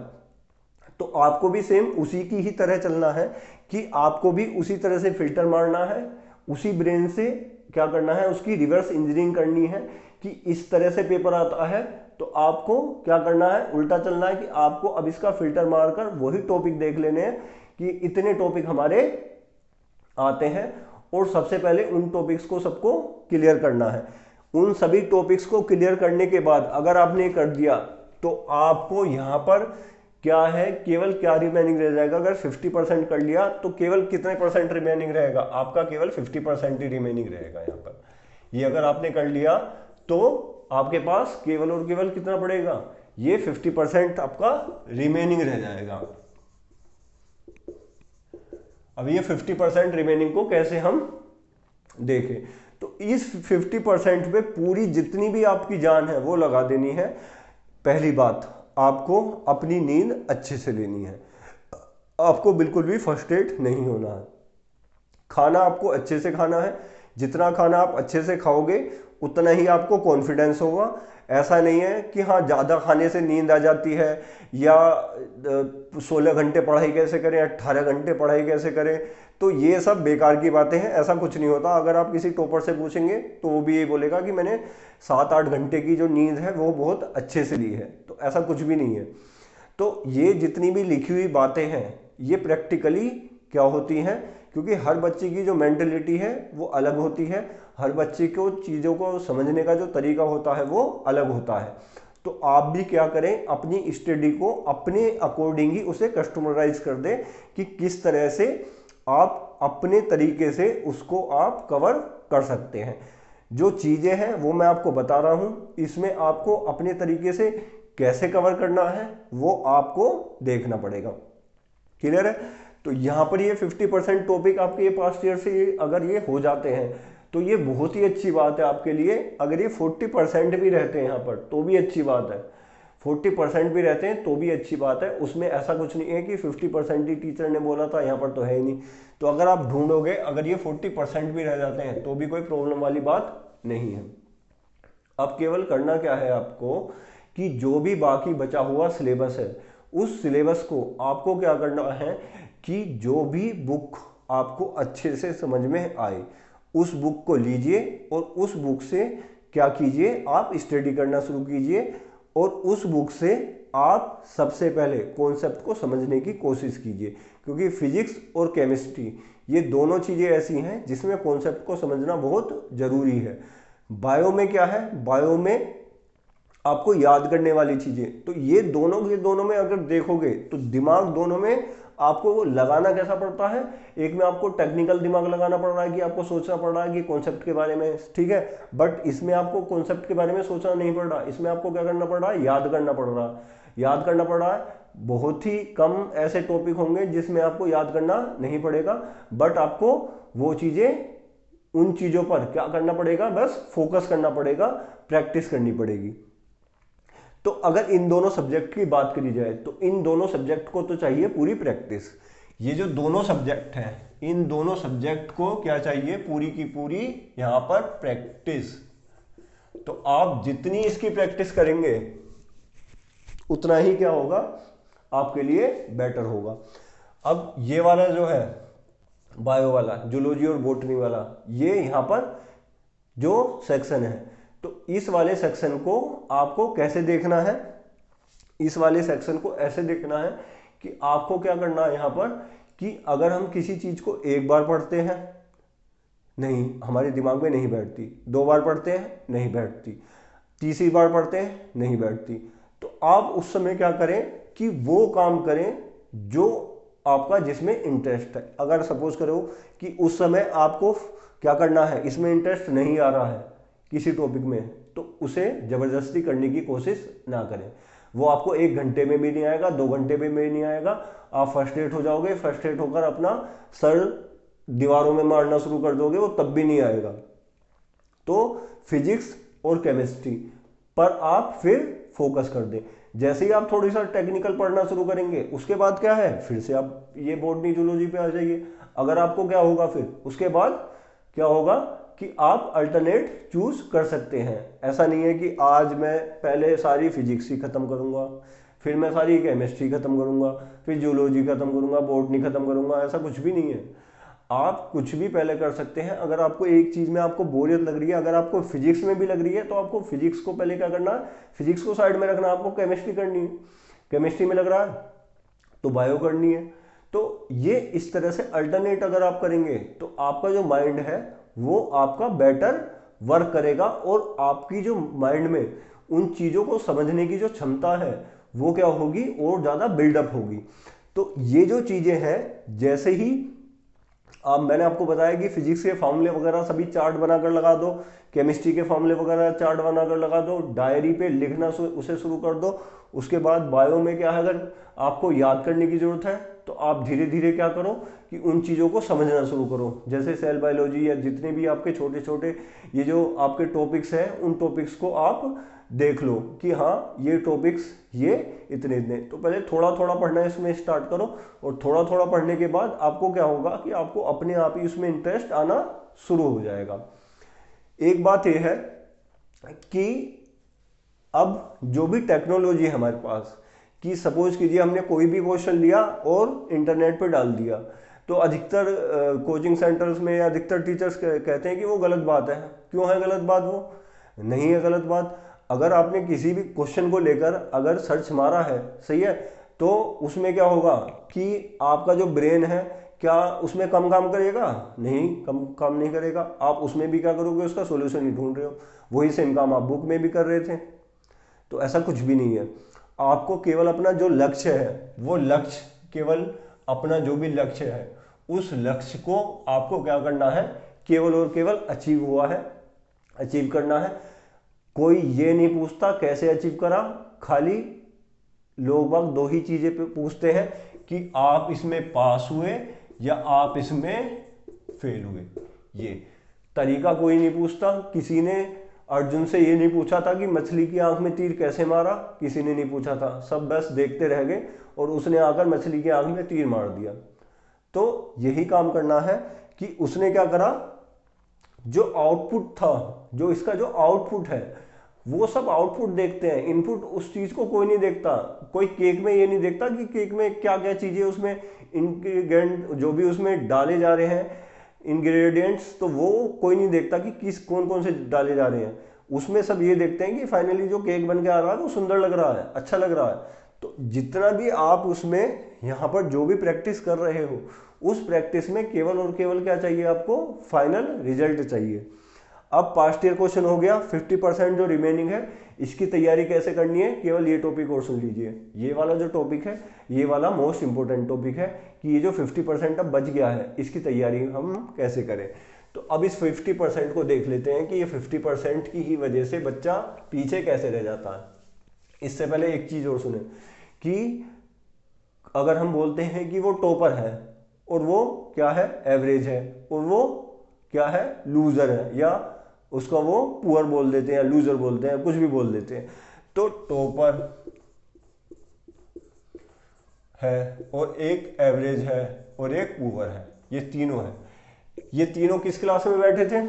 तो आपको भी सेम उसी की ही तरह चलना है कि आपको भी उसी तरह से फिल्टर मारना है, उसी ब्रेन से क्या करना है, उसकी रिवर्स इंजीनियरिंग करनी है कि इस तरह से पेपर आता है तो आपको क्या करना है, उल्टा चलना है कि आपको अब इसका फिल्टर मारकर वही टॉपिक देख लेने हैं कि इतने टॉपिक हमारे आते हैं और सबसे पहले उन टॉपिक्स को सबको क्लियर करना है। उन सभी टॉपिक्स को क्लियर करने के बाद अगर आपने कर दिया तो आपको यहां पर क्या है, केवल क्या रिमेनिंग रह जाएगा, अगर 50% कर लिया तो केवल कितने परसेंट रिमेनिंग रहेगा, आपका केवल 50% ही रिमेनिंग रहेगा यहाँ पर। ये अगर आपने कर लिया तो आपके पास केवल और केवल कितना पड़ेगा, ये 50% आपका रिमेनिंग रह जाएगा। अब ये 50% रिमेनिंग को कैसे हम देखें, तो इस 50% पे पूरी जितनी भी आपकी जान है वो लगा देनी है। पहली बात, आपको अपनी नींद अच्छे से लेनी है, आपको बिल्कुल भी फ्रस्ट्रेट नहीं होना है। खाना आपको अच्छे से खाना है, जितना खाना आप अच्छे से खाओगे उतना ही आपको कॉन्फिडेंस होगा। ऐसा नहीं है कि हाँ ज़्यादा खाने से नींद आ जाती है या 16 घंटे पढ़ाई कैसे करें, 18 घंटे पढ़ाई कैसे करें, तो ये सब बेकार की बातें हैं, ऐसा कुछ नहीं होता। अगर आप किसी टॉपर से पूछेंगे तो वो भी ये बोलेगा कि मैंने 7-8 घंटे की जो नींद है वो बहुत अच्छे से ली है, तो ऐसा कुछ भी नहीं है। तो ये जितनी भी लिखी हुई बातें हैं ये प्रैक्टिकली क्या होती हैं, क्योंकि हर बच्चे की जो मेंटलिटी है वो अलग होती है, हर बच्चे को चीज़ों को समझने का जो तरीका होता है वो अलग होता है। तो आप भी क्या करें, अपनी स्टडी को अपने अकॉर्डिंग ही उसे कस्टमराइज कर दें कि किस तरह से आप अपने तरीके से उसको आप कवर कर सकते हैं। जो चीज़ें हैं वो मैं आपको बता रहा हूँ, इसमें आपको अपने तरीके से कैसे कवर करना है वो आपको देखना पड़ेगा। क्लियर है? तो यहाँ पर ये 50% टॉपिक आपके ये पास्ट ईयर से अगर ये हो जाते हैं तो ये बहुत ही अच्छी बात है आपके लिए। अगर ये 40% भी रहते हैं यहाँ पर तो भी अच्छी बात है, 40% भी रहते हैं तो भी अच्छी बात है। उसमें ऐसा कुछ नहीं है कि 50% ही टीचर ने बोला था, यहाँ पर तो है ही नहीं। तो अगर आप ढूंढोगे, अगर ये 40% भी रह जाते हैं तो भी कोई प्रॉब्लम वाली बात नहीं है। अब केवल करना क्या है आपको कि जो भी बाकी बचा हुआ सिलेबस है उस सिलेबस को आपको क्या करना है कि जो भी बुक आपको अच्छे से समझ में आए उस बुक को लीजिए और उस बुक से क्या कीजिए, आप स्टडी करना शुरू कीजिए और उस बुक से आप सबसे पहले कॉन्सेप्ट को समझने की कोशिश कीजिए। क्योंकि फिजिक्स और केमिस्ट्री ये दोनों चीज़ें ऐसी हैं जिसमें कॉन्सेप्ट को समझना बहुत ज़रूरी है। बायो में क्या है, बायो में आपको याद करने वाली चीजें, तो ये दोनों में अगर देखोगे तो दिमाग दोनों में आपको लगाना कैसा पड़ता है। एक में आपको टेक्निकल दिमाग लगाना पड़ रहा है कि आपको सोचना पड़ रहा है कि कॉन्सेप्ट के बारे में, ठीक है, बट इसमें आपको कॉन्सेप्ट के बारे में सोचना नहीं पड़ रहा, इसमें आपको क्या करना पड़ रहा है, याद करना पड़ रहा है। याद करना पड़ रहा है, बहुत ही कम ऐसे टॉपिक होंगे जिसमें आपको याद करना नहीं पड़ेगा, बट आपको वो चीजें, उन चीजों पर क्या करना पड़ेगा, बस फोकस करना पड़ेगा, प्रैक्टिस करनी पड़ेगी। तो अगर इन दोनों सब्जेक्ट की बात करी जाए तो इन दोनों सब्जेक्ट को तो चाहिए पूरी प्रैक्टिस। ये जो दोनों सब्जेक्ट हैं इन दोनों सब्जेक्ट को क्या चाहिए, पूरी की पूरी यहां पर प्रैक्टिस। तो आप जितनी इसकी प्रैक्टिस करेंगे उतना ही क्या होगा, आपके लिए बेटर होगा। अब ये वाला जो है बायो वाला, जूलॉजी और बॉटनी वाला, ये यहां पर जो सेक्शन है, तो इस वाले सेक्शन को आपको कैसे देखना है, इस वाले सेक्शन को ऐसे देखना है कि आपको क्या करना है यहां पर कि अगर हम किसी चीज को एक बार पढ़ते हैं, नहीं हमारे दिमाग में नहीं बैठती, दो बार पढ़ते हैं नहीं बैठती, तीसरी बार पढ़ते हैं नहीं बैठती, तो आप उस समय क्या करें कि वो काम करें जो आपका जिसमें इंटरेस्ट है। अगर सपोज करो कि उस समय आपको क्या करना है, इसमें इंटरेस्ट नहीं आ रहा है किसी टॉपिक में, तो उसे जबरदस्ती करने की कोशिश ना करें। वो आपको 1 घंटे में भी नहीं आएगा, 2 घंटे में भी नहीं आएगा, आप फ्रस्ट्रेट हो जाओगे, फ्रस्ट्रेट होकर अपना सर दीवारों में मारना शुरू कर दोगे, वो तब भी नहीं आएगा। तो फिजिक्स और केमिस्ट्री पर आप फिर फोकस कर दें। जैसे ही आप थोड़ी सा टेक्निकल पढ़ना शुरू करेंगे उसके बाद क्या है, फिर से आप ये बॉटनी जूलॉजी पे आ जाइए। अगर आपको क्या होगा फिर उसके बाद क्या होगा कि आप अल्टरनेट चूज कर सकते हैं। ऐसा नहीं है कि आज मैं पहले सारी फिजिक्स ही खत्म करूंगा, फिर मैं सारी केमिस्ट्री खत्म करूंगा, फिर जूलॉजी खत्म करूंगा, बॉटनी खत्म करूंगा, ऐसा कुछ भी नहीं है। आप कुछ भी पहले कर सकते हैं। अगर आपको एक चीज में आपको बोरियत लग रही है, अगर आपको फिजिक्स में भी लग रही है, तो आपको फिजिक्स को पहले क्या करना है, फिजिक्स को साइड में रखना, आपको केमिस्ट्री करनी है। केमिस्ट्री में लग रहा है तो बायो करनी है। तो ये इस तरह से अल्टरनेट अगर आप करेंगे तो आपका जो माइंड है वो आपका बेटर वर्क करेगा और आपकी जो माइंड में उन चीजों को समझने की जो क्षमता है वो क्या होगी, और ज्यादा बिल्डअप होगी। तो ये जो चीजें हैं, जैसे ही मैंने आपको बताया कि फिजिक्स के फॉर्मूले वगैरह सभी चार्ट बनाकर लगा दो, केमिस्ट्री के फॉर्मूले वगैरह चार्ट बनाकर लगा दो, डायरी पे लिखना उसे शुरू कर दो। उसके बाद बायो में क्या है, अगर आपको याद करने की जरूरत है तो आप धीरे धीरे क्या करो कि उन चीज़ों को समझना शुरू करो। जैसे सेल बायोलॉजी या जितने भी आपके छोटे छोटे ये जो आपके टॉपिक्स हैं, उन टॉपिक्स को आप देख लो कि हाँ ये टॉपिक्स ये इतने इतने, तो पहले थोड़ा थोड़ा पढ़ना इसमें स्टार्ट करो। और थोड़ा थोड़ा पढ़ने के बाद आपको क्या होगा कि आपको अपने आप ही उसमें इंटरेस्ट आना शुरू हो जाएगा। एक बात यह है कि अब जो भी टेक्नोलॉजी है हमारे पास, कि सपोज कीजिए हमने कोई भी क्वेश्चन लिया और इंटरनेट पे डाल दिया, तो अधिकतर कोचिंग सेंटर्स में या अधिकतर टीचर्स कहते हैं कि वो गलत बात है। क्यों है गलत बात? वो नहीं है गलत बात। अगर आपने किसी भी क्वेश्चन को लेकर अगर सर्च मारा है, सही है, तो उसमें क्या होगा कि आपका जो ब्रेन है क्या उसमें कम काम करेगा? नहीं, कम काम नहीं करेगा। आप उसमें भी क्या करोगे, उसका सोल्यूशन ही ढूंढ रहे हो। वही सेम काम आप बुक में भी कर रहे थे। तो ऐसा कुछ भी नहीं है। आपको केवल अपना जो लक्ष्य है, वो लक्ष्य केवल अपना जो भी लक्ष्य है उस लक्ष्य को आपको क्या करना है, केवल और केवल अचीव करना है। कोई ये नहीं पूछता कैसे अचीव करा, खाली लोग बाग दो ही चीजें पूछते हैं कि आप इसमें पास हुए या आप इसमें फेल हुए। ये तरीका कोई नहीं पूछता। किसी ने अर्जुन से ये नहीं पूछा था कि मछली की आंख में तीर कैसे मारा, किसी ने नहीं पूछा था, सब बस देखते रह गए और उसने आकर मछली की आंख में तीर मार दिया। तो यही काम करना है कि उसने क्या करा, जो आउटपुट था, जो इसका जो आउटपुट है वो सब आउटपुट देखते हैं, इनपुट उस चीज को कोई नहीं देखता। कोई केक में ये नहीं देखता कि केक में क्या क्या चीजें उसमें इंग्रेडिएंट जो भी उसमें डाले जा रहे हैं इंग्रेडिएंट्स, तो वो कोई नहीं देखता कि किस कौन कौन से डाले जा रहे हैं। उसमें सब ये देखते हैं कि फाइनली जो केक बन के आ रहा है वो सुंदर लग रहा है, अच्छा लग रहा है। तो जितना भी आप उसमें यहाँ पर जो भी प्रैक्टिस कर रहे हो उस प्रैक्टिस में केवल और केवल क्या चाहिए, आपको फाइनल रिजल्ट चाहिए। अब पास्ट ईयर क्वेश्चन हो गया, 50% जो रिमेनिंग है इसकी तैयारी कैसे करनी है, केवल ये टॉपिक और सुन लीजिए। ये वाला जो टॉपिक है ये वाला मोस्ट इंपोर्टेंट टॉपिक है कि ये जो 50% अब बच गया है इसकी तैयारी हम कैसे करें। तो अब इस 50% को देख लेते हैं कि ये 50% की ही वजह से बच्चा पीछे कैसे रह जाता है। इससे पहले एक चीज और सुने कि अगर हम बोलते हैं कि वो टॉपर है और वो क्या है, एवरेज है, और वो क्या है, लूजर है, या उसका वो पुअर बोल देते हैं, लूजर बोलते हैं, कुछ भी बोल देते हैं। तो टॉपर है और एक एवरेज है और एक पुअर है, ये तीनों है। ये तीनों किस क्लास में बैठे थे,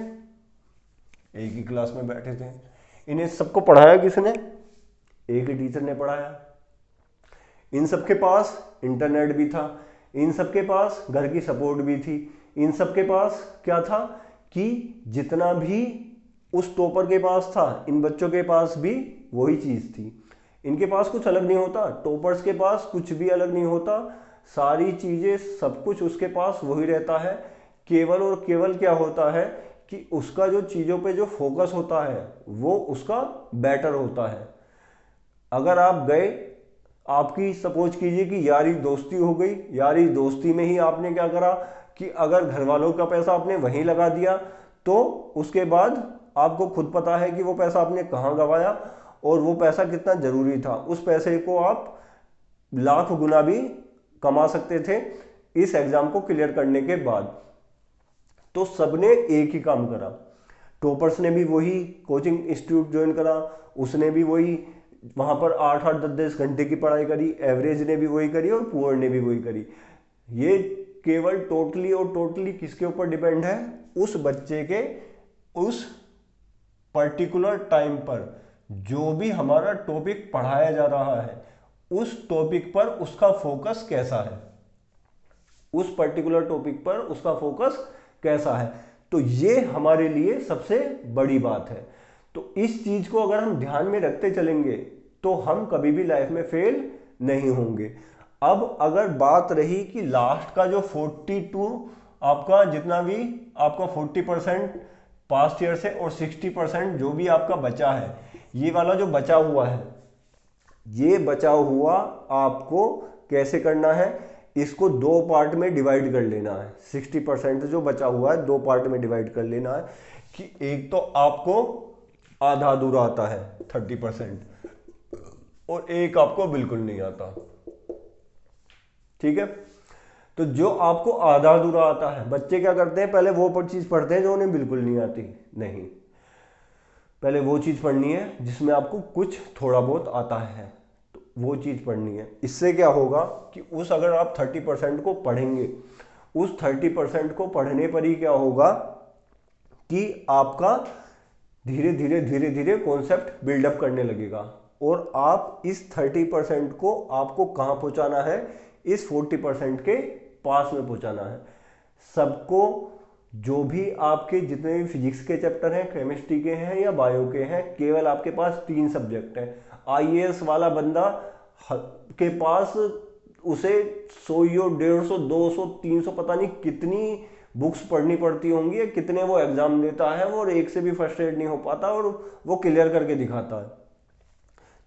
एक ही क्लास में बैठे थे। इन्हें सबको पढ़ाया किसने, एक ही टीचर ने पढ़ाया। इन सबके पास इंटरनेट भी था, इन सबके पास घर की सपोर्ट भी थी, इन सबके पास क्या था कि जितना भी उस टॉपर के पास था इन बच्चों के पास भी वही चीज थी। इनके पास कुछ अलग नहीं होता, टॉपर्स के पास कुछ भी अलग नहीं होता, सारी चीजें सब कुछ उसके पास वही रहता है। केवल और केवल क्या होता है कि उसका जो चीजों पे जो फोकस होता है वो उसका बेटर होता है। अगर आप गए, आपकी सपोज कीजिए कि यारी दोस्ती हो गई, यारी दोस्ती में ही आपने क्या करा कि अगर घर वालों का पैसा आपने वहीं लगा दिया तो उसके बाद आपको खुद पता है कि वो पैसा आपने कहाँ गंवाया और वो पैसा कितना जरूरी था। उस पैसे को आप लाख गुना भी कमा सकते थे इस एग्जाम को क्लियर करने के बाद। तो सबने एक ही काम करा, टॉपर्स ने भी वही कोचिंग इंस्टीट्यूट ज्वाइन करा, उसने भी वही वहां पर 8-8 10-10 घंटे की पढ़ाई करी, एवरेज ने भी वही करी और पुअर ने भी वही करी। ये केवल टोटली और टोटली किसके ऊपर डिपेंड है, उस बच्चे के उस पर्टिकुलर टाइम पर जो भी हमारा टॉपिक पढ़ाया जा रहा है उस टॉपिक पर उसका फोकस कैसा है, उस पर्टिकुलर टॉपिक पर उसका फोकस कैसा है। तो ये हमारे लिए सबसे बड़ी बात है। तो इस चीज को अगर हम ध्यान में रखते चलेंगे तो हम कभी भी लाइफ में फेल नहीं होंगे। अब अगर बात रही कि लास्ट का जो 42 आपका जितना भी आपका 40% पास्ट ईयर से और 60% जो भी आपका बचा है, ये वाला जो बचा हुआ है, ये बचा हुआ आपको कैसे करना है, इसको दो पार्ट में डिवाइड कर लेना है। 60% जो बचा हुआ है दो पार्ट में डिवाइड कर लेना है कि एक तो आपको आधा अधूरा आता है 30% और एक आपको बिल्कुल नहीं आता। ठीक है, तो जो आपको आधा अधूरा आता है, बच्चे क्या करते हैं, पहले वो चीज पढ़ते हैं जो उन्हें बिल्कुल नहीं आती। नहीं, पहले वो चीज पढ़नी है जिसमें आपको कुछ थोड़ा बहुत आता है, तो वो चीज पढ़नी है। इससे क्या होगा कि उस अगर आप 30% को पढ़ेंगे, उस 30% को पढ़ने पर ही क्या होगा कि आपका धीरे धीरे धीरे धीरे कॉन्सेप्ट बिल्डअप करने लगेगा और आप इस 30% को आपको कहां पहुंचाना है, इस 40% के पास में पहुंचाना है। सबको जो भी आपके जितने भी फिजिक्स के चैप्टर हैं, केमिस्ट्री के हैं या बायो के हैं, केवल आपके पास 3 सब्जेक्ट हैं। आईएएस वाला बंदा के पास उसे 100 या 150 200 300 पता नहीं कितनी बुक्स पढ़नी पड़ती होंगी, कितने वो एग्जाम देता है और एक से भी फर्स्ट एड नहीं हो पाता और वो क्लियर करके दिखाता है।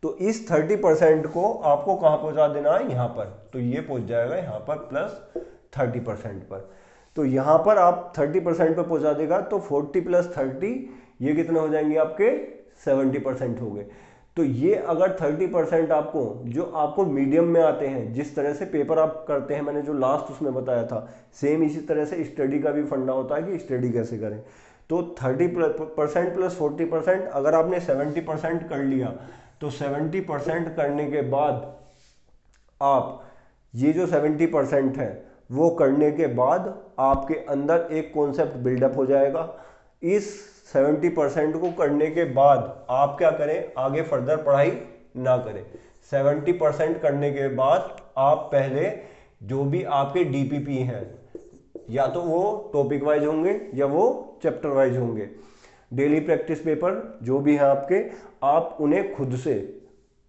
तो इस 30% को आपको कहाँ पहुंचा देना है, यहाँ पर। तो ये पहुंच जाएगा यहाँ पर प्लस 30% पर। तो यहाँ पर आप 30% पर पहुंचा देगा तो 40 प्लस 30 ये कितने हो जाएंगे आपके 70% हो गए। तो ये अगर 30% आपको जो आपको मीडियम में आते हैं, जिस तरह से पेपर आप करते हैं, मैंने जो लास्ट उसमें बताया था, सेम इसी तरह से स्टडी का भी फंडा होता है कि स्टडी कैसे करें। तो 30% प्लस 40%, अगर आपने 70% कर लिया तो 70% करने के बाद आप ये जो 70% है वो करने के बाद आपके अंदर एक कॉन्सेप्ट बिल्डअप हो जाएगा। इस 70% को करने के बाद आप क्या करें, आगे फर्दर पढ़ाई ना करें। 70% करने के बाद आप पहले जो भी आपके डीपीपी हैं, या तो वो टॉपिक वाइज होंगे या वो चैप्टर वाइज होंगे, डेली प्रैक्टिस पेपर जो भी हैं आपके, आप उन्हें खुद से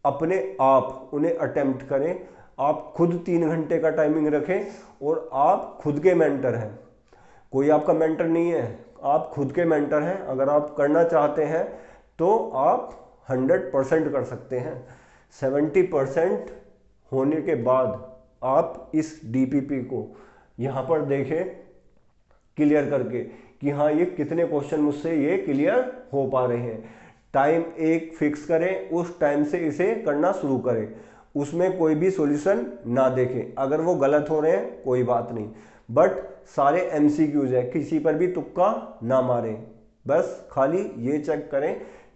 अपने आप उन्हें अटेम्प्ट करें। आप खुद 3 घंटे का टाइमिंग रखें और आप खुद के मेंटर हैं, कोई आपका मेंटर नहीं है, आप खुद के मेंटर हैं। अगर आप करना चाहते हैं तो आप 100% कर सकते हैं। 70% होने के बाद आप इस डीपीपी को यहाँ पर देखें क्लियर करके कि हाँ ये कितने क्वेश्चन मुझसे ये क्लियर हो पा रहे हैं। टाइम एक फिक्स करें, उस टाइम से इसे करना शुरू करें, उसमें कोई भी सॉल्यूशन ना देखें। अगर वो गलत हो रहे हैं कोई बात नहीं, बट सारे एमसीक्यूज है, किसी पर भी तुक्का ना मारें। बस खाली ये चेक करें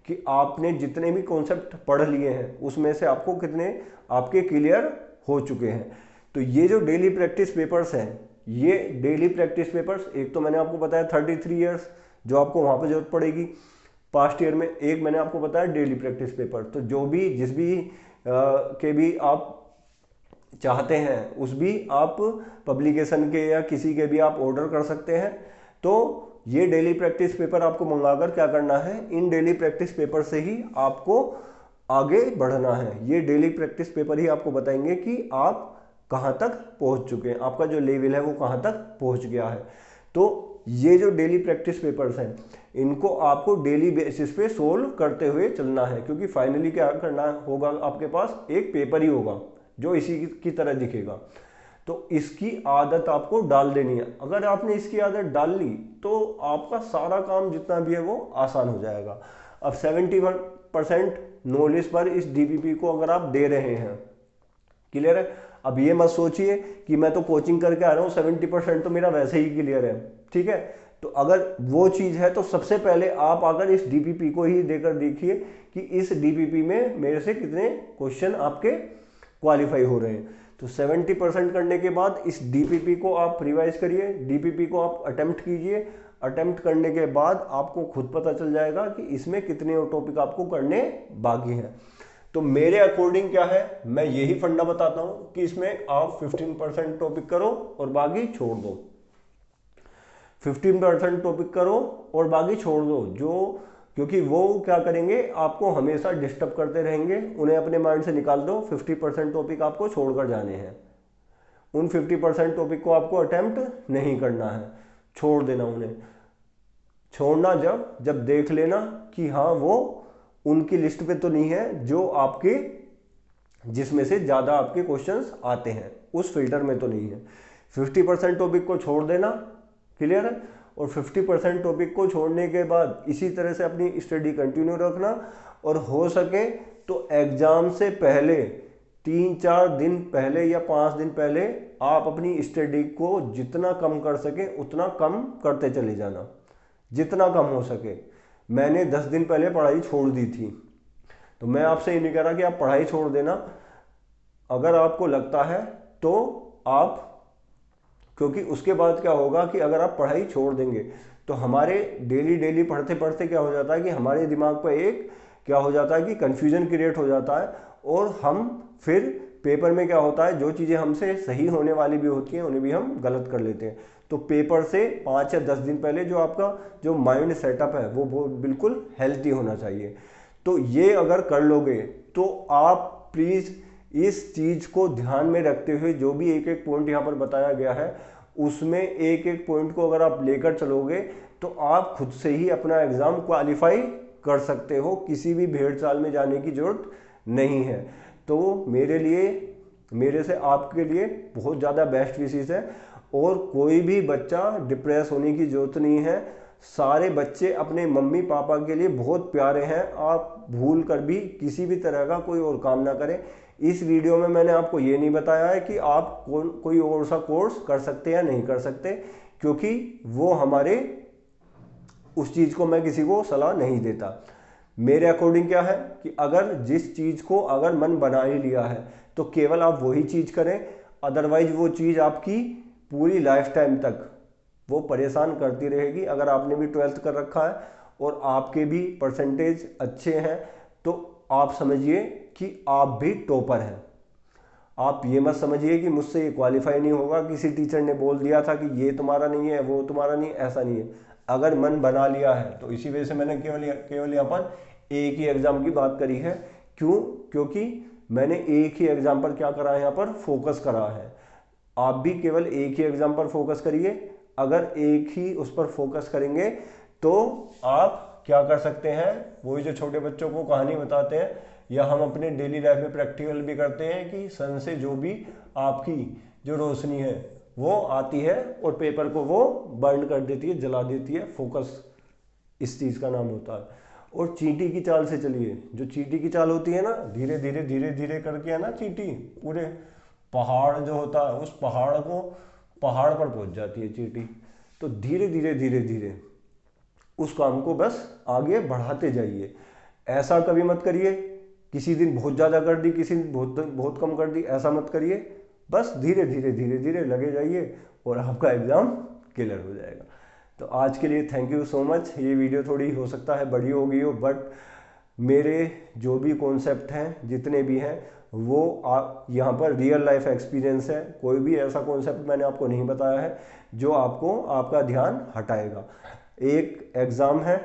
कि आपने जितने भी कॉन्सेप्ट पढ़ लिए हैं उसमें से आपको कितने आपके क्लियर हो चुके हैं। तो ये जो डेली प्रैक्टिस पेपर्स हैं, ये डेली प्रैक्टिस पेपर्स, एक तो मैंने आपको बताया 33 ईयर्स जो आपको वहाँ पर जरूरत पड़ेगी पास्ट ईयर में, एक मैंने आपको बताया डेली प्रैक्टिस पेपर। तो जो भी जिस भी के भी आप चाहते हैं उस भी आप पब्लिकेशन के या किसी के भी आप ऑर्डर कर सकते हैं। तो ये डेली प्रैक्टिस पेपर आपको मंगाकर क्या करना है, इन डेली प्रैक्टिस पेपर से ही आपको आगे बढ़ना है। ये डेली प्रैक्टिस पेपर ही आपको बताएंगे कि आप कहाँ तक पहुँच चुके हैं, आपका जो लेवल है वो कहाँ तक पहुँच गया है। तो ये जो डेली प्रैक्टिस पेपर्स हैं इनको आपको डेली बेसिस पे सोल्व करते हुए चलना है, क्योंकि फाइनली क्या करना होगा, आपके पास एक पेपर ही होगा जो इसी की तरह दिखेगा। तो इसकी आदत आपको डाल देनी है। अगर आपने इसकी आदत डाल ली तो आपका सारा काम जितना भी है वो आसान हो जाएगा। अब 71% नॉलेज पर इस डीपीपी को अगर आप दे रहे हैं, क्लियर है। अब ये मत सोचिए कि मैं तो कोचिंग करके आ रहा हूँ 70% तो मेरा वैसे ही क्लियर है, ठीक है। तो अगर वो चीज है तो सबसे पहले आप अगर इस डीपीपी को ही देकर देखिए कि इस डीपीपी में मेरे से कितने क्वेश्चन आपके क्वालिफाई हो रहे हैं। तो 70% करने के बाद इस डीपीपी को आप रिवाइज करिए, डीपीपी को आप अटेम्प्ट कीजिए। अटेम्प्ट करने के बाद आपको खुद पता चल जाएगा कि इसमें कितने और टॉपिक आपको करने बाकी हैं। तो मेरे अकॉर्डिंग क्या है, मैं यही फंडा बताता हूं कि इसमें आप 15% टॉपिक करो और बाकी छोड़ दो। 15% टॉपिक करो और बाकी छोड़ दो, जो क्योंकि वो क्या करेंगे, आपको हमेशा डिस्टर्ब करते रहेंगे, उन्हें अपने माइंड से निकाल दो। 50% टॉपिक आपको छोड़कर जाने हैं, उन 50% टॉपिक को आपको अटेम्प्ट नहीं करना है, छोड़ देना उन्हें। छोड़ना जब देख लेना कि हाँ वो उनकी लिस्ट पे तो नहीं है जो आपके जिसमें से ज़्यादा आपके क्वेश्चंस आते हैं, उस फिल्टर में तो नहीं है। 50% टॉपिक को छोड़ देना, क्लियर है। और 50% टॉपिक को छोड़ने के बाद इसी तरह से अपनी स्टडी कंटिन्यू रखना, और हो सके तो एग्जाम से पहले 3-4 दिन पहले या 5 दिन पहले आप अपनी स्टडी को जितना कम कर सके उतना कम करते चले जाना, जितना कम हो सके। मैंने 10 दिन पहले पढ़ाई छोड़ दी थी, तो मैं आपसे ये नहीं कह रहा कि आप पढ़ाई छोड़ देना। अगर आपको लगता है तो आप, क्योंकि उसके बाद क्या होगा कि अगर आप पढ़ाई छोड़ देंगे तो हमारे डेली पढ़ते पढ़ते क्या हो जाता है कि हमारे दिमाग पर एक क्या हो जाता है कि कन्फ्यूजन क्रिएट हो जाता है, और हम फिर पेपर में क्या होता है, जो चीज़ें हमसे सही होने वाली भी होती हैं उन्हें भी हम गलत कर लेते हैं। तो पेपर से 5 या 10 दिन पहले जो आपका जो माइंड सेटअप है वो बिल्कुल हेल्थी होना चाहिए। तो ये अगर कर लोगे तो आप प्लीज़ इस चीज़ को ध्यान में रखते हुए जो भी एक एक पॉइंट यहाँ पर बताया गया है उसमें एक एक पॉइंट को अगर आप लेकर चलोगे तो आप खुद से ही अपना एग्ज़ाम क्वालिफाई कर सकते हो, किसी भी भेड़ चाल में जाने की जरूरत नहीं है। तो मेरे से आपके लिए बहुत ज़्यादा बेस्ट विशेष है। और कोई भी बच्चा डिप्रेस होने की जरूरत नहीं है। सारे बच्चे अपने मम्मी पापा के लिए बहुत प्यारे हैं। आप भूल कर भी किसी भी तरह का कोई और काम ना करें। इस वीडियो में मैंने आपको ये नहीं बताया है कि आप कोई और सा कोर्स कर सकते या नहीं कर सकते, क्योंकि वो हमारे उस चीज़ को मैं किसी को सलाह नहीं देता। मेरे अकॉर्डिंग क्या है कि अगर जिस चीज़ को अगर मन बना ही लिया है तो केवल आप वही चीज़ करें। अदरवाइज वो चीज़ आपकी पूरी लाइफ टाइम तक वो परेशान करती रहेगी। अगर आपने भी 12th कर रखा है और आपके भी परसेंटेज अच्छे हैं तो आप समझिए कि आप भी टॉपर हैं। आप ये मत समझिए कि मुझसे ये क्वालिफाई नहीं होगा, किसी टीचर ने बोल दिया था कि ये तुम्हारा नहीं है, वो तुम्हारा नहीं है, ऐसा नहीं है। अगर मन बना लिया है तो इसी वजह से मैंने केवल यहाँ पर एक ही एग्जाम की बात करी है। क्यों? क्योंकि मैंने एक ही एग्जाम पर क्या करा है, यहाँ पर फोकस करा है। आप भी केवल एक ही एग्जाम पर फोकस करिए। अगर एक ही उस पर फोकस करेंगे तो आप क्या कर सकते हैं, वही जो छोटे बच्चों को कहानी बताते हैं या हम अपने डेली लाइफ में प्रैक्टिकल भी करते हैं कि सन से जो भी आपकी जो रोशनी है वो आती है और पेपर को वो बर्न कर देती है, जला देती है। फोकस इस चीज़ का नाम होता है। और चींटी की चाल से चलिए। जो चींटी की चाल होती है ना, धीरे धीरे धीरे धीरे करके है ना, चींटी पूरे पहाड़ जो होता है उस पहाड़ पर पहुंच जाती है चींटी। तो धीरे धीरे धीरे धीरे उस काम को बस आगे बढ़ाते जाइए। ऐसा कभी मत करिए किसी दिन बहुत ज़्यादा कर दी, किसी दिन बहुत कम कर दी, ऐसा मत करिए। बस धीरे धीरे धीरे धीरे लगे जाइए और आपका एग्ज़ाम क्लियर हो जाएगा। तो आज के लिए थैंक यू सो मच। ये वीडियो थोड़ी हो सकता है बड़ी हो गई हो, बट मेरे जो भी कॉन्सेप्ट हैं जितने भी हैं वो यहाँ पर रियल लाइफ एक्सपीरियंस है। कोई भी ऐसा कॉन्सेप्ट मैंने आपको नहीं बताया है जो आपको आपका ध्यान हटाएगा। एक एग्ज़ाम है,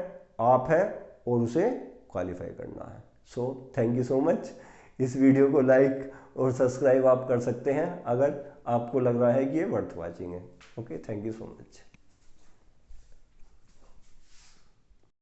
आप है और उसे क्वालिफाई करना है। So thank you so much. इस वीडियो को लाइक और सब्सक्राइब आप कर सकते हैं अगर आपको लग रहा है कि ये वर्थ वॉचिंग है। Okay, thank you so much.